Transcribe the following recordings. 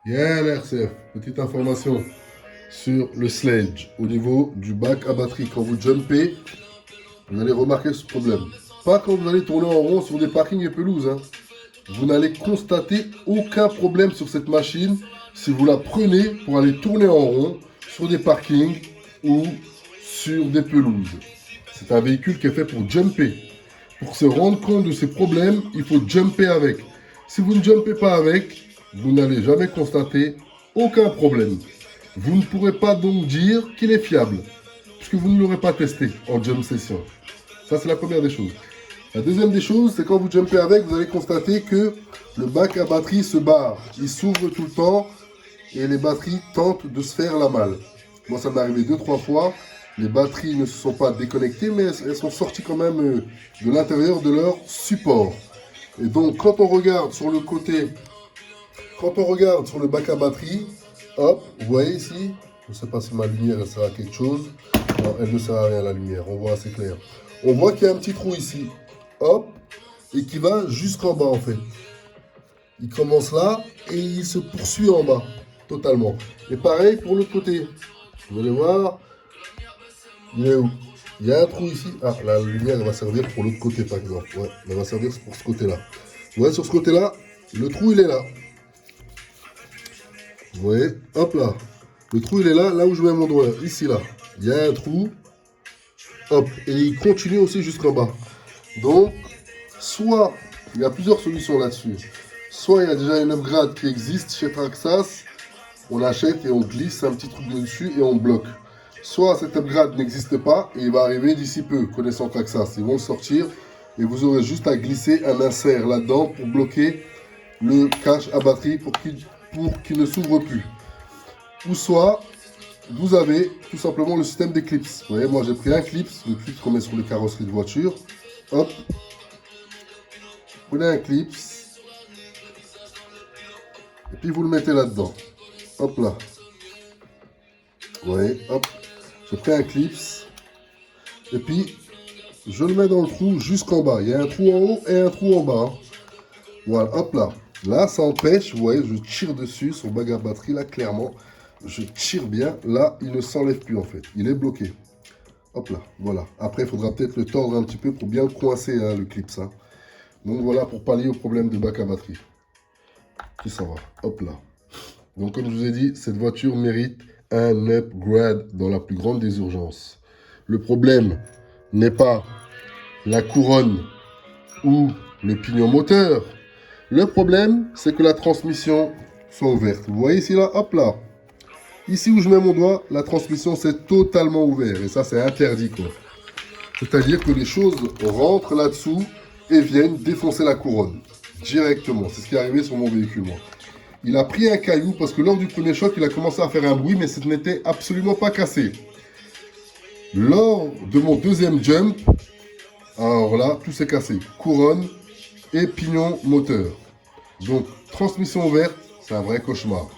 Yeah, l'RCF, petite information sur le sledge. Au niveau du bac à batterie, quand vous jumpez, vous allez remarquer ce problème. Pas quand vous allez tourner en rond sur des parkings et pelouses. Hein. Vous n'allez constater aucun problème sur cette machine si vous la prenez pour aller tourner en rond sur des parkings ou sur des pelouses. C'est un véhicule qui est fait pour jumper. Pour se rendre compte de ces problèmes, il faut jumper avec. Si vous ne jumpez pas avec, vous n'allez jamais constater aucun problème. Vous ne pourrez pas donc dire qu'il est fiable, puisque vous ne l'aurez pas testé en jump session. Ça, c'est la première des choses. La deuxième des choses, c'est quand vous jumpez avec, vous allez constater que le bac à batterie se barre. Il s'ouvre tout le temps et les batteries tentent de se faire la malle. Moi, ça m'est arrivé 2-3 fois. Les batteries ne se sont pas déconnectées, mais elles sont sorties quand même de l'intérieur de leur support. Et donc, quand on regarde sur le côté, quand on regarde sur le bac à batterie, hop, vous voyez ici, je ne sais pas si ma lumière elle sert à quelque chose. Non, elle ne sert à rien la lumière, on voit assez clair. On voit qu'il y a un petit trou ici, hop, et qui va jusqu'en bas en fait. Il commence là et il se poursuit en bas, totalement. Et pareil pour l'autre côté. Vous allez voir, il est où? Il y a un trou ici. Ah, la lumière elle va servir pour l'autre côté par exemple. Ouais, elle va servir pour ce côté-là. Vous voyez sur ce côté-là, le trou il est là. Vous voyez, hop là. Le trou il est là, là où je mets mon doigt, ici là. Il y a un trou. Hop, et il continue aussi jusqu'en bas. Donc, soit, il y a plusieurs solutions là-dessus. Soit il y a déjà une upgrade qui existe chez Traxxas, on achète et on glisse un petit truc dessus et on bloque. Soit cette upgrade n'existe pas et il va arriver d'ici peu, connaissant Traxxas. Ils vont le sortir et vous aurez juste à glisser un insert là-dedans pour bloquer le cache à batterie pour qu'il ne s'ouvre plus. Ou soit, vous avez tout simplement le système des clips. Vous voyez, moi j'ai pris un clip, le clip qu'on met sur les carrosseries de voiture. Hop, prenez un clip et puis vous le mettez là-dedans. Hop là. Vous voyez, hop, je prends un clip et puis je le mets dans le trou jusqu'en bas. Il y a un trou en haut et un trou en bas. Hein. Voilà, hop là. Là, ça empêche, vous voyez, je tire dessus sur le bac à batterie, là, clairement. Je tire bien. Là, il ne s'enlève plus, en fait. Il est bloqué. Hop là, voilà. Après, il faudra peut-être le tordre un petit peu pour bien coincer hein, le clip, ça. Donc, voilà, pour pallier au problème de bac à batterie. Qui s'en va. Hop là. Donc, comme je vous ai dit, cette voiture mérite un upgrade dans la plus grande des urgences. Le problème n'est pas la couronne ou le pignon moteur. Le problème, c'est que la transmission soit ouverte. Vous voyez ici, là, hop là. Ici où je mets mon doigt, la transmission, c'est totalement ouvert. Et ça, c'est interdit, quoi. C'est-à-dire que les choses rentrent là-dessous et viennent défoncer la couronne. Directement. C'est ce qui est arrivé sur mon véhicule, moi. Il a pris un caillou parce que lors du premier choc, il a commencé à faire un bruit, mais ce n'était absolument pas cassé. Lors de mon deuxième jump, alors là, tout s'est cassé. Couronne et pignon moteur. Donc, transmission ouverte, c'est un vrai cauchemar.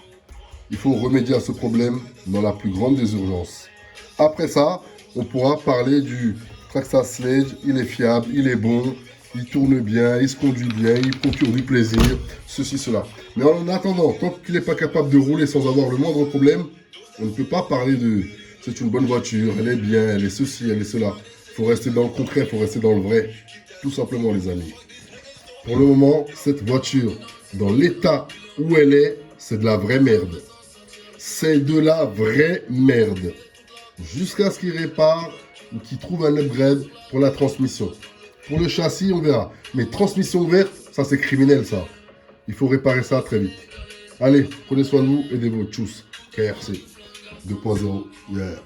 Il faut remédier à ce problème dans la plus grande des urgences. Après ça, on pourra parler du Traxxas Sledge. Il est fiable, il est bon, il tourne bien, il se conduit bien, il procure du plaisir, ceci, cela. Mais en attendant, tant qu'il n'est pas capable de rouler sans avoir le moindre problème, on ne peut pas parler de c'est une bonne voiture, elle est bien, elle est ceci, elle est cela. Il faut rester dans le concret, il faut rester dans le vrai. Tout simplement, les amis. Pour le moment, cette voiture, dans l'état où elle est, c'est de la vraie merde. C'est de la vraie merde. Jusqu'à ce qu'il répare ou qu'il trouve un upgrade pour la transmission. Pour le châssis, on verra. Mais transmission ouverte, ça c'est criminel ça. Il faut réparer ça très vite. Allez, prenez soin de vous, aidez vos tchuss. KRC 2.0. Yeah.